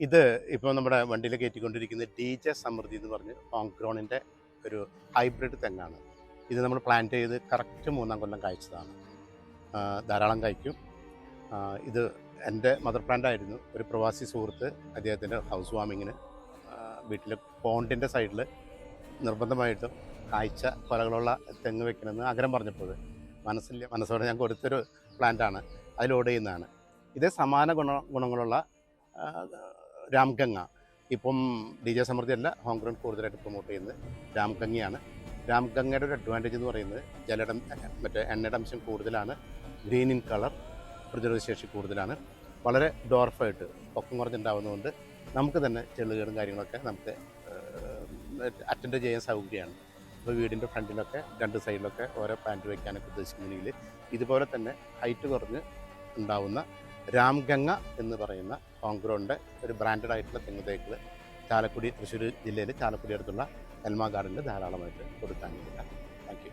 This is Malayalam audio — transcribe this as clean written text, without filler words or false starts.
ഇത് ഇപ്പോൾ നമ്മുടെ വണ്ടിയിൽ കയറ്റിക്കൊണ്ടിരിക്കുന്ന ഡി.ജെ സമൃദ്ധി എന്ന് പറഞ്ഞ് ഹോംഗ്രോണിൻ്റെ ഒരു ഹൈബ്രിഡ് തെങ്ങാണ്. ഇത് നമ്മൾ പ്ലാന്റ് ചെയ്ത് കറക്റ്റ് 3-ാം കൊല്ലം കായ്ച്ചതാണ്. ധാരാളം കായ്ക്കും. ഇത് എൻ്റെ മദർ പ്ലാന്റ് ആയിരുന്നു. ഒരു പ്രവാസി സുഹൃത്ത് അദ്ദേഹത്തിൻ്റെ ഹൗസ് വാമിങ്ങിന് വീട്ടിൽ പോണ്ടിൻ്റെ സൈഡിൽ നിർബന്ധമായിട്ടും കായ്ച്ച കൊലകളുള്ള തെങ്ങ് വെക്കണമെന്ന് ആഗ്രഹം പറഞ്ഞപ്പോൾ മനസ്സോടെ ഞാൻ കൊടുത്തൊരു പ്ലാന്റാണ്. അതിൽ ഓർഡർ ചെയ്യുന്നതാണ്. ഇതേ സമാന ഗുണങ്ങളുള്ള രാംഗംഗ ഇപ്പം ഡി.ജെ സമൃദ്ധി അല്ല, ഹോംഗ്രോൺ കൂടുതലായിട്ട് പ്രൊമോട്ട് ചെയ്യുന്നത് രാംഗംഗയാണ്. രാംഗംഗയുടെ ഒരു അഡ്വാൻറ്റേജ് എന്ന് പറയുന്നത് മറ്റേ എണ്ണയുടെ അംശം കൂടുതലാണ്, ഗ്രീൻ ഇൻ കളർ, പ്രതിരോധശേഷി കൂടുതലാണ്, വളരെ ഡോർഫായിട്ട് പൊക്കം കുറഞ്ഞുണ്ടാവുന്നതുകൊണ്ട് നമുക്ക് തന്നെ ചെള്ളുകേടും കാര്യങ്ങളൊക്കെ നമുക്ക് അറ്റൻഡ് ചെയ്യാൻ സൗകര്യമാണ്. ഇപ്പോൾ വീടിൻ്റെ ഫ്രണ്ടിലൊക്കെ 2 സൈഡിലൊക്കെ ഓരോ പ്ലാന്റ് വയ്ക്കാനൊക്കെ ഉദ്ദേശിക്കുന്നുണ്ടെങ്കിൽ ഇതുപോലെ തന്നെ ഹൈറ്റ് കുറഞ്ഞ് ഉണ്ടാവുന്ന രാംഗംഗ എന്ന് പറയുന്ന ഹോംഗ്രോണിൻ്റെ ഒരു ബ്രാൻഡഡ് ആയിട്ടുള്ള തെങ്ങ് തൈകൾ ചാലക്കുടി, തൃശ്ശൂർ ജില്ലയിൽ ചാലക്കുടി അടുത്തുള്ള എൽമ ഗാർഡനിൽ ധാരാളമായിട്ട് കൊടുക്കാനുണ്ട്. Thank you.